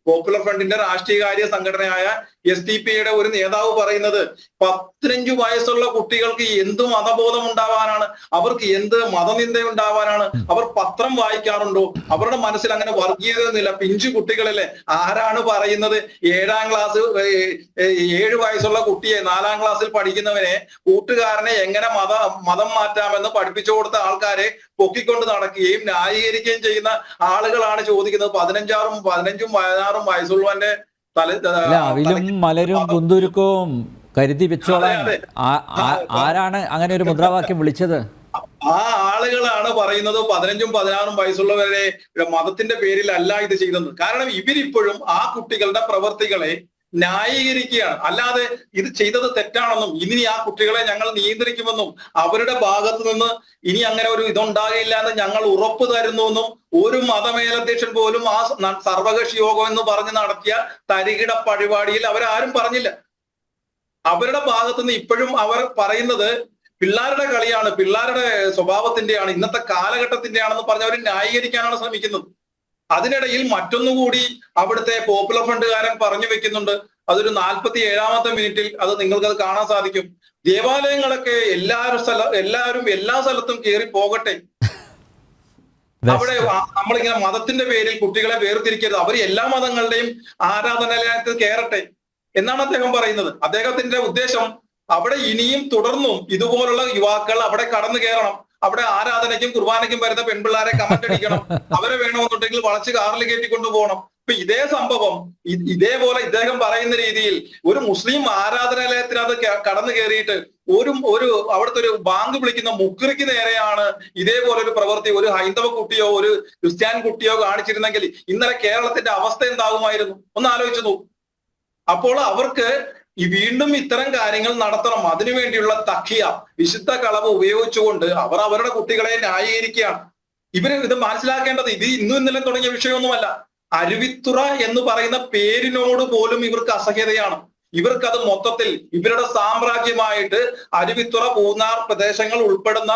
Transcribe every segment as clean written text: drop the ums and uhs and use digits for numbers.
Popular ഫ്രണ്ടിന്റെ രാഷ്ട്രീയകാര്യ സംഘടനയായ SDP-യുടെ ഒരു നേതാവ് പറയുന്നത് 15 വയസ്സുള്ള കുട്ടികൾക്ക് എന്ത് മതബോധം ഉണ്ടാവാനാണ്, അവർക്ക് എന്ത് മതനിന്ദ ഉണ്ടാവാനാണ്? അവർ പത്രം വായിക്കാറുണ്ടോ? അവരുടെ മനസ്സിൽ അങ്ങനെ വർഗീയതയൊന്നുമില്ല. പിഞ്ചു കുട്ടികളല്ലേ. ആരാണ് പറയുന്നത്? 7 വയസ്സുള്ള കുട്ടിയെ 4ാം ക്ലാസ്സിൽ പഠിക്കുന്നവനെ കൂട്ടുകാരനെ എങ്ങനെ മതം മാറ്റാമെന്ന് പഠിപ്പിച്ചു കൊടുത്ത ആൾക്കാരെ പൊക്കിക്കൊണ്ട് നടക്കുകയും ന്യായീകരിക്കുകയും ചെയ്യുന്ന ആളുകളാണ് ചോദിക്കുന്നത് 15ഉം 16ഉം വയസ്സുള്ളവന്റെ അവിലും മലരും കുന്തുരുക്കവും കരുതി വെച്ചോളാൻ ആരാണ് അങ്ങനെ ഒരു മുദ്രാവാക്യം വിളിച്ചത്? ആ ആളുകളാണ് പറയുന്നത് 15ഉം 16ഉം വയസ്സുള്ളവരെ മതത്തിന്റെ പേരിലല്ല ഇത് ചെയ്തത്. കാരണം ഇവരിപ്പോഴും ആ കുട്ടികളുടെ പ്രവർത്തികളെ ന്യായീകരിക്കുകയാണ്. അല്ലാതെ ഇത് ചെയ്തത് തെറ്റാണെന്നും ഇനി ആ കുട്ടികളെ ഞങ്ങൾ നിയന്ത്രിക്കുമെന്നും അവരുടെ ഭാഗത്ത് നിന്ന് ഇനി അങ്ങനെ ഒരു ഇതുണ്ടാകില്ല എന്ന് ഞങ്ങൾ ഉറപ്പ് തരുന്നുവെന്നും ഒരു മതമേലധ്യക്ഷൻ പോലും ആ സർവകക്ഷി യോഗം എന്ന് പറഞ്ഞ് നടത്തിയ തരികിട പരിപാടിയിൽ അവരാരും പറഞ്ഞില്ല. അവരുടെ ഭാഗത്തു നിന്ന് ഇപ്പോഴും അവർ പറയുന്നത് പിള്ളേരുടെ കളിയാണ്, പിള്ളേരുടെ സ്വഭാവത്തിന്റെയാണ്, ഇന്നത്തെ കാലഘട്ടത്തിന്റെയാണെന്ന് പറഞ്ഞ് അവർ ന്യായീകരിക്കാനാണ് ശ്രമിക്കുന്നത്. അതിനിടയിൽ മറ്റൊന്നുകൂടി അവിടുത്തെ പോപ്പുലർ ഫ്രണ്ടുകാരൻ പറഞ്ഞു വെക്കുന്നുണ്ട്. അതൊരു 47ാമത്തെ മിനിറ്റിൽ അത് നിങ്ങൾക്കത് കാണാൻ സാധിക്കും. ദേവാലയങ്ങളൊക്കെ എല്ലാവരും എല്ലാ സ്ഥലത്തും കയറി പോകട്ടെ, അവിടെ നമ്മളിങ്ങനെ മതത്തിന്റെ പേരിൽ കുട്ടികളെ വേർതിരിക്കരുത്, അവർ എല്ലാ മതങ്ങളുടെയും ആരാധനാലയത്തിൽ കയറട്ടെ എന്നാണ് അദ്ദേഹം പറയുന്നത്. അദ്ദേഹത്തിന്റെ ഉദ്ദേശം അവിടെ ഇനിയും തുടർന്നും ഇതുപോലുള്ള യുവാക്കൾ അവിടെ കടന്നു കയറണം, അവിടെ ആരാധനയ്ക്കും കുർബാനയ്ക്കും വരുന്ന പെൺപിള്ളാരെ കമന്റ് അടിക്കണം, അവരെ വേണമെന്നുണ്ടെങ്കിൽ വളച്ച് കാറിൽ കയറ്റിക്കൊണ്ടു പോകണം. ഇപ്പൊ ഇതേ സംഭവം ഇതേപോലെ ഇദ്ദേഹം പറയുന്ന രീതിയിൽ ഒരു മുസ്ലിം ആരാധനാലയത്തിനകത്ത് കടന്നു കയറിയിട്ട് ഒരു അവിടുത്തെ ഒരു ബാങ്ക് വിളിക്കുന്ന മുക്രിക്ക് നേരെയാണ് ഇതേപോലെ ഒരു പ്രവൃത്തി ഒരു ഹൈന്ദവ കുട്ടിയോ ഒരു ക്രിസ്ത്യാൻ കുട്ടിയോ കാണിച്ചിരുന്നെങ്കിൽ ഇന്നലെ കേരളത്തിന്റെ അവസ്ഥ എന്താകുമായിരുന്നു? ഒന്ന് ആലോചിച്ചു നോക്കും. അപ്പോൾ അവർക്ക് വീണ്ടും ഇത്തരം കാര്യങ്ങൾ നടത്തണം. അതിനുവേണ്ടിയുള്ള തഖിയ, വിശുദ്ധ കളവ് ഉപയോഗിച്ചുകൊണ്ട് അവർ അവരുടെ കുട്ടികളെ ന്യായീകരിക്കുകയാണ്. ഇത് മനസ്സിലാക്കേണ്ടത് ഇത് ഇന്നും ഇന്നലെ തുടങ്ങിയ വിഷയമൊന്നുമല്ല. അരുവിത്തുറ എന്ന് പറയുന്ന പേരിനോട് പോലും ഇവർക്ക് അസഹ്യതയാണ്. ഇവർക്കത് മൊത്തത്തിൽ ഇവരുടെ സാമ്രാജ്യമായിട്ട് അരുവിത്തുറ, പൂന്നാർ പ്രദേശങ്ങൾ ഉൾപ്പെടുന്ന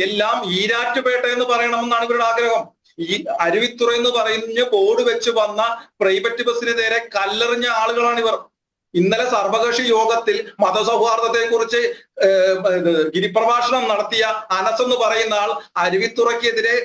എല്ലാം ഈരാറ്റുപേട്ട എന്ന് പറയണമെന്നാണ് ഇവരുടെ ആഗ്രഹം. ഈ അരുവിത്തുറ എന്ന് പറയുന്ന ബോർഡ് വെച്ച് വന്ന പ്രൈവറ്റ് ബസ്സിന് നേരെ കല്ലെറിഞ്ഞ ആളുകളാണ് ഇവർ. ഇന്നലെ സർവകക്ഷി യോഗത്തിൽ മതസൗഹാർദ്ദത്തെ കുറിച്ച് ഗിരിപ്രഭാഷണം നടത്തിയ അനസ് എന്ന് പറയുന്ന ആൾ അരുവിത്തുറയ്ക്കെതിരെ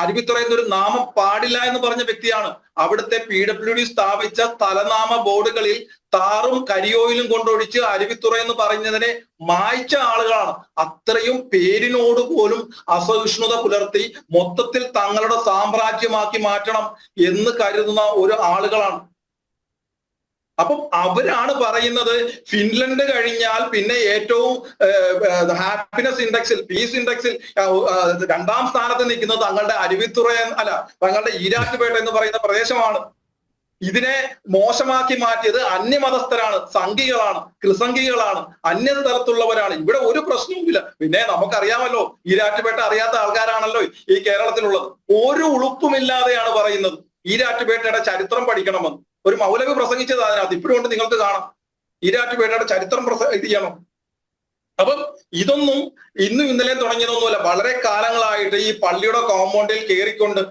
അരുവിത്തുറ എന്നൊരു നാമം പാടില്ല എന്ന് പറഞ്ഞ വ്യക്തിയാണ്. അവിടുത്തെ PWD സ്ഥാപിച്ച തലനാമ ബോർഡുകളിൽ താറും കരിയോയിലും കൊണ്ടൊഴിച്ച് അരുവിത്തുറ എന്ന് പറഞ്ഞതിനെ മായ്ച്ച ആളുകളാണ്. അത്രയും പേരിനോട് പോലും അസഹിഷ്ണുത പുലർത്തി മൊത്തത്തിൽ തങ്ങളുടെ സാമ്രാജ്യമാക്കി മാറ്റണം എന്ന് കരുതുന്ന ഒരു ആളുകളാണ്. അപ്പം അവരാണ് പറയുന്നത് ഫിൻലൻഡ് കഴിഞ്ഞാൽ പിന്നെ ഏറ്റവും ഹാപ്പിനെസ് ഇൻഡെക്സിൽ, പീസ് ഇൻഡെക്സിൽ 2ാം സ്ഥാനത്ത് നിൽക്കുന്നത് തങ്ങളുടെ അരുവിത്തുറ അല്ല, തങ്ങളുടെ ഈരാറ്റുപേട്ട എന്ന് പറയുന്ന പ്രദേശമാണ്. ഇതിനെ മോശമാക്കി മാറ്റിയത് അന്യമതസ്ഥരാണ്, സംഘികളാണ്, ക്രിസംഘികളാണ്, അന്യതലത്തുള്ളവരാണ്. ഇവിടെ ഒരു പ്രശ്നവുമില്ല. പിന്നെ നമുക്കറിയാമല്ലോ, ഈരാറ്റുപേട്ട അറിയാത്ത ആൾക്കാരാണല്ലോ ഈ കേരളത്തിലുള്ളത്. ഒരു ഉളുപ്പുമില്ലാതെയാണ് പറയുന്നത് ഈരാറ്റുപേട്ടയുടെ ചരിത്രം പഠിക്കണമെന്ന്. ഒരു മൗലവി പ്രസംഗിച്ചത് അതിനകത്ത് ഇപ്പോഴും കൊണ്ട് നിങ്ങൾക്ക് കാണാം. ഈരാറ്റുപേട്ടയുടെ ചരിത്രം ഇത് ചെയ്യണം. അപ്പം ഇതൊന്നും ഇന്നും ഇന്നലെയും തുടങ്ങിയതൊന്നുമല്ല. വളരെ കാലങ്ങളായിട്ട് ഈ പള്ളിയുടെ കോമ്പൗണ്ടിൽ കയറിക്കൊണ്ട്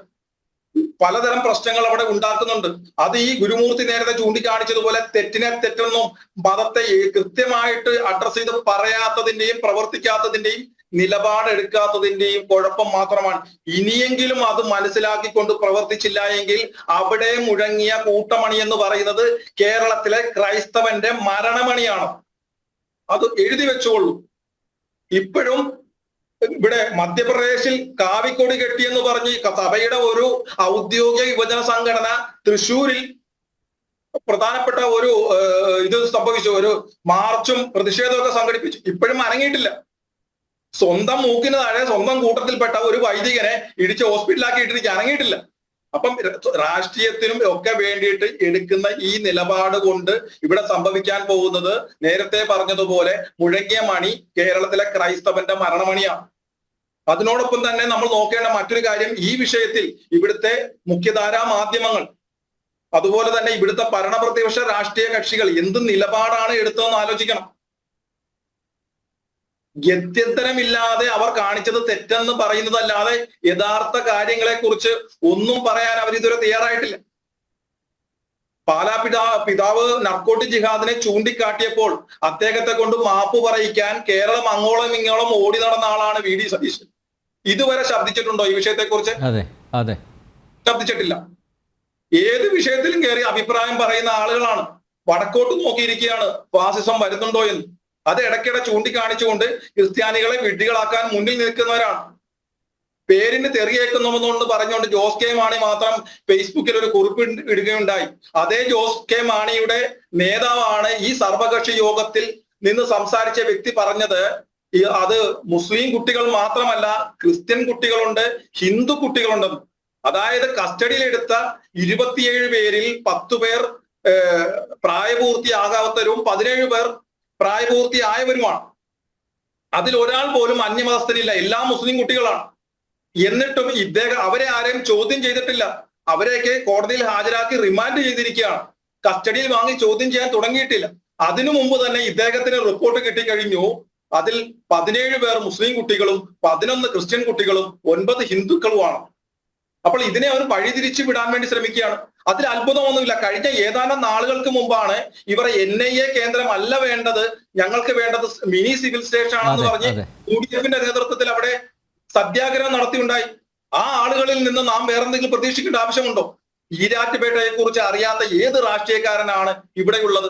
പലതരം പ്രശ്നങ്ങൾ അവിടെ ഉണ്ടാക്കുന്നുണ്ട്. അത് ഈ ഗുരുമൂർത്തി നേരത്തെ ചൂണ്ടിക്കാണിച്ചതുപോലെ തെറ്റിനെ തെറ്റെന്നും മതത്തെ കൃത്യമായിട്ട് അഡ്രസ് ചെയ്ത് പറയാത്തതിന്റെയും പ്രവർത്തിക്കാത്തതിന്റെയും നിലപാടെടുക്കാത്തതിന്റെയും കുഴപ്പം മാത്രമാണ്. ഇനിയെങ്കിലും അത് മനസ്സിലാക്കിക്കൊണ്ട് പ്രവർത്തിച്ചില്ല എങ്കിൽ അവിടെ മുഴങ്ങിയ കൂട്ടമണി എന്ന് പറയുന്നത് കേരളത്തിലെ ക്രൈസ്തവന്റെ മരണമണിയാണ്. അത് എഴുതി വെച്ചുകൊള്ളൂ. ഇപ്പോഴും ഇവിടെ മധ്യപ്രദേശിൽ കാവിക്കൊടി കെട്ടിയെന്ന് പറഞ്ഞ് സഭയുടെ ഒരു ഔദ്യോഗിക യുവജന സംഘടന തൃശ്ശൂരിൽ പ്രധാനപ്പെട്ട ഒരു ഇത് സംഭവിച്ചു, ഒരു മാർച്ചും പ്രതിഷേധമൊക്കെ സംഘടിപ്പിച്ചു. ഇപ്പോഴും അനങ്ങിയിട്ടില്ല. സ്വന്തം മൂക്കിന് താഴെ സ്വന്തം കൂട്ടത്തിൽപ്പെട്ട ഒരു വൈദികനെ ഇടിച്ച് ഹോസ്പിറ്റലാക്കി ഇട്ടിരിക്കുക, അനങ്ങിയിട്ടില്ല. അപ്പം രാഷ്ട്രീയത്തിനും ഒക്കെ വേണ്ടിയിട്ട് എടുക്കുന്ന ഈ നിലപാട് കൊണ്ട് ഇവിടെ സംഭവിക്കാൻ പോകുന്നത് നേരത്തെ പറഞ്ഞതുപോലെ മുഴങ്ങിയ മണി കേരളത്തിലെ ക്രൈസ്തവന്റെ മരണമണിയാണ്. അതിനോടൊപ്പം തന്നെ നമ്മൾ നോക്കേണ്ട മറ്റൊരു കാര്യം, ഈ വിഷയത്തിൽ ഇവിടുത്തെ മുഖ്യധാരാ മാധ്യമങ്ങൾ അതുപോലെ തന്നെ ഇവിടുത്തെ ഭരണപ്രതിപക്ഷ രാഷ്ട്രീയ കക്ഷികൾ എന്ത് നിലപാടാണ് എടുത്തതെന്ന് ആലോചിക്കണം. ഗത്യന്തരമില്ലാതെ അവർ കാണിച്ചത് തെറ്റെന്ന് പറയുന്നതല്ലാതെ യഥാർത്ഥ കാര്യങ്ങളെ കുറിച്ച് ഒന്നും പറയാൻ അവർ ഇതുവരെ തയ്യാറായിട്ടില്ല. പാലാ പിതാവ് നർക്കോട്ടിക് ജിഹാദിനെ ചൂണ്ടിക്കാട്ടിയപ്പോൾ അദ്ദേഹത്തെ കൊണ്ട് മാപ്പ് പറയിക്കാൻ കേരളം അങ്ങോളം ഇങ്ങോളം ഓടി നടന്ന ആളാണ് വി ഡി സതീശൻ. ഇതുവരെ ശബ്ദിച്ചിട്ടുണ്ടോ ഈ വിഷയത്തെക്കുറിച്ച്? അതെ, ശബ്ദിച്ചിട്ടില്ല. ഏത് വിഷയത്തിലും കയറി അഭിപ്രായം പറയുന്ന ആളുകളാണ്. വടക്കോട്ട് നോക്കിയിരിക്കുകയാണ് ഫാസിസം വരുന്നുണ്ടോ എന്ന്. അത് ഇടയ്ക്കിടെ ചൂണ്ടിക്കാണിച്ചുകൊണ്ട് ക്രിസ്ത്യാനികളെ വിഡ്ഢികളാക്കാൻ മുന്നിൽ നിൽക്കുന്നവരാണ്. പേരിന് തെറിയേക്കുന്നുവെന്നുകൊണ്ട് പറഞ്ഞുകൊണ്ട് ജോസ് കെ മാണി മാത്രം ഫേസ്ബുക്കിൽ ഒരു കുറിപ്പ് ഇടുകയുണ്ടായി. അതേ ജോസ് കെ മാണിയുടെ നേതാവാണ് ഈ സർവകക്ഷി യോഗത്തിൽ നിന്ന് സംസാരിച്ച വ്യക്തി പറഞ്ഞത് അത് മുസ്ലിം കുട്ടികൾ മാത്രമല്ല, ക്രിസ്ത്യൻ കുട്ടികളുണ്ട്, ഹിന്ദു കുട്ടികളുണ്ടെന്ന്. അതായത് കസ്റ്റഡിയിലെടുത്ത 27 പേരിൽ 10 പേർ പ്രായപൂർത്തിയാകാത്തവരും 17 പേർ പ്രായപൂർത്തിയായവരുമാണ്. അതിൽ ഒരാൾ പോലും അന്യമതസ്ഥരില്ല, എല്ലാം മുസ്ലിം കുട്ടികളാണ്. എന്നിട്ടും അവരെ ആരെയും ചോദ്യം ചെയ്തിട്ടില്ല. അവരെയൊക്കെ കോടതിയിൽ ഹാജരാക്കി റിമാൻഡ് ചെയ്തിരിക്കുകയാണ്. കസ്റ്റഡിയിൽ വാങ്ങി ചോദ്യം ചെയ്യാൻ തുടങ്ങിയിട്ടില്ല. അതിനു മുമ്പ് തന്നെ ഇദ്ദേഹത്തിന് റിപ്പോർട്ട് കിട്ടിക്കഴിഞ്ഞു. അതിൽ 17 പേർ മുസ്ലിം കുട്ടികളും 11 ക്രിസ്ത്യൻ കുട്ടികളും 9 ഹിന്ദുക്കളുമാണ്. അപ്പോൾ ഇതിനെ അവർ വഴിതിരിച്ചു വിടാൻ വേണ്ടി ശ്രമിക്കുകയാണ്. അതിൽ അത്ഭുതമൊന്നുമില്ല. കഴിഞ്ഞ ഏതാനും നാളുകൾക്ക് മുമ്പാണ് ഇവർ NIA കേന്ദ്രമല്ല വേണ്ടത്, ഞങ്ങൾക്ക് വേണ്ടത് മിനി സിവിൽ സ്റ്റേഷൻ ആണെന്ന് പറഞ്ഞ് UDF-ന്റെ നേതൃത്വത്തിൽ അവിടെ സത്യാഗ്രഹം നടത്തിയുണ്ടായി. ആ ആളുകളിൽ നിന്ന് നാം വേറെന്തെങ്കിലും പ്രതീക്ഷിക്കേണ്ട ആവശ്യമുണ്ടോ? ഈരാറ്റുപേട്ടയെ കുറിച്ച് അറിയാത്ത ഏത് രാഷ്ട്രീയക്കാരനാണ് ഇവിടെയുള്ളത്?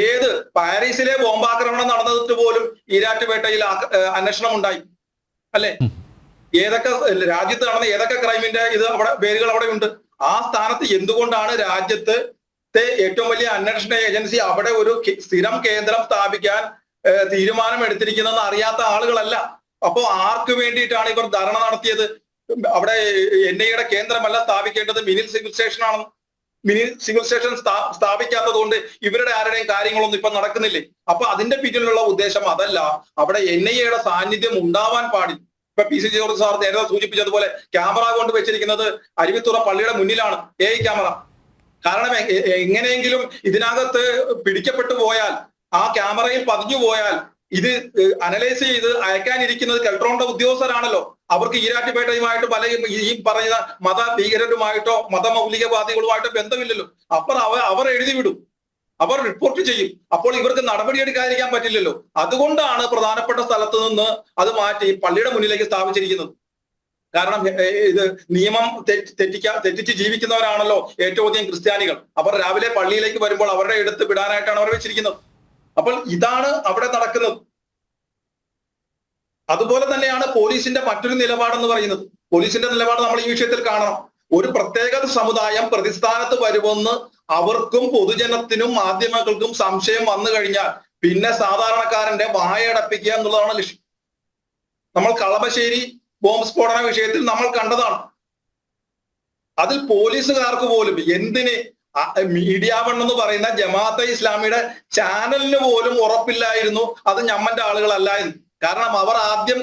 ഏത് പാരീസിലെ ബോംബാക്രമണം നടന്നിട്ട് പോലും ഈരാറ്റുപേട്ടയിൽ അന്വേഷണം ഉണ്ടായി അല്ലെ? ഏതൊക്കെ രാജ്യത്ത് നടന്ന ഏതൊക്കെ ക്രൈമിന്റെ പേരുകൾ അവിടെ ഉണ്ട്? ആ സ്ഥാനത്ത് എന്തുകൊണ്ടാണ് രാജ്യത്തെ ഏറ്റവും വലിയ അന്വേഷണ ഏജൻസി അവിടെ ഒരു സ്ഥിരം കേന്ദ്രം സ്ഥാപിക്കാൻ തീരുമാനം എടുത്തിരിക്കുന്നതെന്ന് അറിയാത്ത ആളുകളല്ല. അപ്പോ ആർക്ക് വേണ്ടിയിട്ടാണ് ഇവർ ധർണ നടത്തിയത്? അവിടെ NIA കേന്ദ്രമല്ല സ്ഥാപിക്കേണ്ടത്, മിനി സിവിൽ സ്റ്റേഷൻ ആണ്. മിനി സിവിൽ സ്റ്റേഷൻ സ്ഥാപിക്കാത്തത് കൊണ്ട് ഇവരുടെ ആരുടെയും കാര്യങ്ങളൊന്നും ഇപ്പൊ നടക്കുന്നില്ലേ? അപ്പൊ അതിന്റെ പിന്നിലുള്ള ഉദ്ദേശം അതല്ല, അവിടെ NIA സാന്നിധ്യം ഉണ്ടാവാൻ പാടില്ല. ഇപ്പൊ PC ജോർജ് സാർ നേരത്തെ സൂചിപ്പിച്ചതുപോലെ ക്യാമറ കൊണ്ട് വെച്ചിരിക്കുന്നത് അരുവിത്തുറ പള്ളിയുടെ മുന്നിലാണ്, AI ക്യാമറ. കാരണം എങ്ങനെയെങ്കിലും ഇതിനകത്ത് പിടിക്കപ്പെട്ടു പോയാൽ, ആ ക്യാമറയിൽ പതിഞ്ഞു പോയാൽ ഇത് അനലൈസ് ചെയ്ത് അയക്കാനിരിക്കുന്നത് കെൽട്രോണിന്റെ ഉദ്യോഗസ്ഥരാണല്ലോ. അവർക്ക് ഈരാറ്റുപേട്ടയുമായിട്ട് പല ഈ പറയുന്ന മത ഭീകരരുമായിട്ടോ മതമൗലികവാദികളുമായിട്ടോ ബന്ധമില്ലല്ലോ. അവർ എഴുതി വിടും, അവർ റിപ്പോർട്ട് ചെയ്യും. അപ്പോൾ ഇവർക്ക് നടപടിയെടുക്കാതിരിക്കാൻ പറ്റില്ലല്ലോ. അതുകൊണ്ടാണ് പ്രധാനപ്പെട്ട സ്ഥലത്ത് നിന്ന് അത് മാറ്റി പള്ളിയുടെ മുന്നിലേക്ക് സ്ഥാപിച്ചിരിക്കുന്നത്. കാരണം ഇത് നിയമം തെറ്റിച്ച് ജീവിക്കുന്നവരാണല്ലോ ഏറ്റവും അധികം ക്രിസ്ത്യാനികൾ. അവർ രാവിലെ പള്ളിയിലേക്ക് വരുമ്പോൾ അവരുടെ എടുത്ത് വിടാനായിട്ടാണ് അവർ വെച്ചിരിക്കുന്നത്. അപ്പോൾ ഇതാണ് അവിടെ നടക്കുന്നത്. അതുപോലെ തന്നെയാണ് പോലീസിന്റെ മറ്റൊരു നിലപാടെന്ന് പറയുന്നത്. പോലീസിന്റെ നിലപാട് നമ്മൾ ഈ വിഷയത്തിൽ കാണണം. ഒരു പ്രത്യേക സമുദായം പ്രതിസ്ഥാനത്ത് വരുമെന്ന് അവർക്കും പൊതുജനത്തിനും മാധ്യമങ്ങൾക്കും സംശയം വന്നു കഴിഞ്ഞാൽ പിന്നെ സാധാരണക്കാരന്റെ വായടപ്പിക്കുക എന്നുള്ളതാണ് ലക്ഷ്യം. നമ്മൾ കളമശ്ശേരി ബോംബ് സ്ഫോടന വിഷയത്തിൽ നമ്മൾ കണ്ടതാണ്. അതിൽ പോലീസുകാർക്ക് പോലും എന്തിന് മീഡിയ വൺ എന്ന് പറയുന്ന ജമാഅത്തെ ഇസ്ലാമിയുടെ ചാനലിന് പോലും ഉറപ്പില്ലായിരുന്നു അത് ഞമ്മന്റെ ആളുകളല്ല എന്ന്. കാരണം അവർ ആദ്യം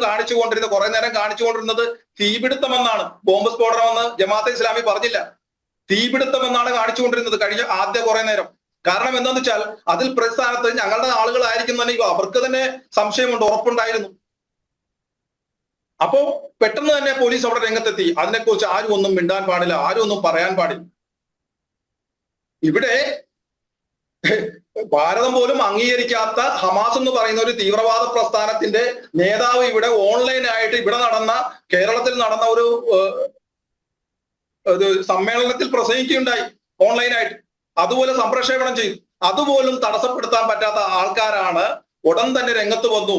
കുറെ നേരം കാണിച്ചുകൊണ്ടിരുന്നത് തീപിടുത്തമെന്നാണ്. ബോംബ് സ്ഫോടനമെന്ന് ജമാഅത്തെ ഇസ്ലാമി പറഞ്ഞില്ല, തീപിടുത്തമെന്നാണ് കാണിച്ചുകൊണ്ടിരുന്നത് കഴിഞ്ഞ ആദ്യ കുറെ നേരം. കാരണം എന്താന്ന് വെച്ചാൽ അതിൽ പ്രസ്ഥാനത്ത് ഞങ്ങളുടെ ആളുകളായിരിക്കും തന്നെ അവർക്ക് തന്നെ സംശയമുണ്ട്, ഉറപ്പുണ്ടായിരുന്നു. അപ്പോ പെട്ടെന്ന് തന്നെ പോലീസ് അവിടെ രംഗത്തെത്തി. അതിനെക്കുറിച്ച് ആരും ഒന്നും മിണ്ടാൻ പാടില്ല, ആരും ഒന്നും പറയാൻ പാടില്ല. ഇവിടെ ഭാരതം പോലും അംഗീകരിക്കാത്ത ഹമാസ് എന്ന് പറയുന്ന ഒരു തീവ്രവാദ പ്രസ്ഥാനത്തിന്റെ നേതാവ് ഇവിടെ ഓൺലൈനായിട്ട് കേരളത്തിൽ നടന്ന ഒരു സമ്മേളനത്തിൽ പ്രസംഗിക്കുകയുണ്ടായി ഓൺലൈനായിട്ട്. അതുപോലെ സംപ്രക്ഷേപണം ചെയ്തു. അതുപോലും തടസ്സപ്പെടുത്താൻ പറ്റാത്ത ആൾക്കാരാണ് ഉടൻ തന്നെ രംഗത്ത് വന്നു.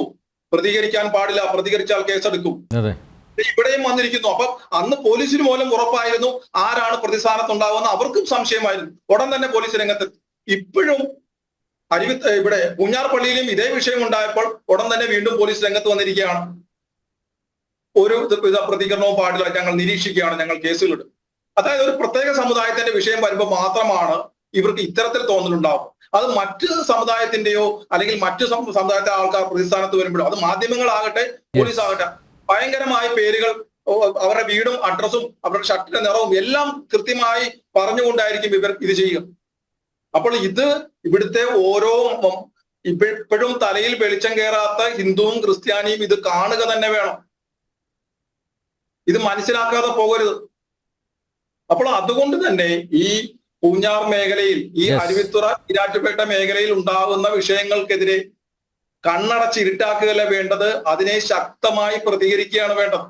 പ്രതികരിക്കാൻ പാടില്ല, പ്രതികരിച്ചാൽ കേസെടുക്കും. ഇവിടെയും വന്നിരിക്കുന്നു. അപ്പൊ അന്ന് പോലീസിന് പോലും ഉറപ്പായിരുന്നു ആരാണ് പ്രതിസ്ഥാനത്തുണ്ടാവുമെന്ന് അവർക്കും സംശയമായിരുന്നു. ഉടൻ തന്നെ പോലീസ് രംഗത്തെത്തി. ഇപ്പോഴും ഇവിടെ പൂഞ്ഞാർ പള്ളിയിലും ഇതേ വിഷയം ഉണ്ടായപ്പോൾ ഉടൻ തന്നെ വീണ്ടും പോലീസ് രംഗത്ത് വന്നിരിക്കുകയാണ്. ഒരു പ്രതികരണവും പാടില്ല, ഞങ്ങൾ നിരീക്ഷിക്കുകയാണ്, ഞങ്ങൾ കേസുകളിടും. അതായത് ഒരു പ്രത്യേക സമുദായത്തിന്റെ വിഷയം വരുമ്പോൾ മാത്രമാണ് ഇവർക്ക് ഇത്തരത്തിൽ തോന്നലുണ്ടാവും. അത് മറ്റ് സമുദായത്തിന്റെയോ അല്ലെങ്കിൽ മറ്റു സമുദായത്തിലെ ആൾക്കാർ പ്രതിസ്ഥാനത്ത് വരുമ്പോഴോ, അത് മാധ്യമങ്ങളാകട്ടെ പോലീസ് ആകട്ടെ, ഭയങ്കരമായ പേരുകൾ, അവരുടെ വീടും അഡ്രസ്സും അവരുടെ ഷർട്ടിന്റെ നിറവും എല്ലാം കൃത്യമായി പറഞ്ഞുകൊണ്ടായിരിക്കും ഇവർ ഇത് ചെയ്യുക. അപ്പോൾ ഇത് ഇവിടുത്തെ ഓരോ ഇപ്പോഴും തലയിൽ വെളിച്ചം കയറാത്ത ഹിന്ദുവും ക്രിസ്ത്യാനിയും ഇത് കാണുക തന്നെ വേണം. ഇത് മനസ്സിലാക്കാതെ പോകരുത്. അപ്പോൾ അതുകൊണ്ട് തന്നെ ഈ പൂഞ്ഞാർ മേഖലയിൽ ഈ അരുവിത്തുറ ഈരാറ്റുപേട്ട മേഖലയിൽ ഉണ്ടാകുന്ന വിഷയങ്ങൾക്കെതിരെ കണ്ണടച്ച് ഇരുട്ടാക്കുകയല്ല വേണ്ടത്, അതിനെ ശക്തമായി പ്രതികരിക്കുകയാണ് വേണ്ടത്.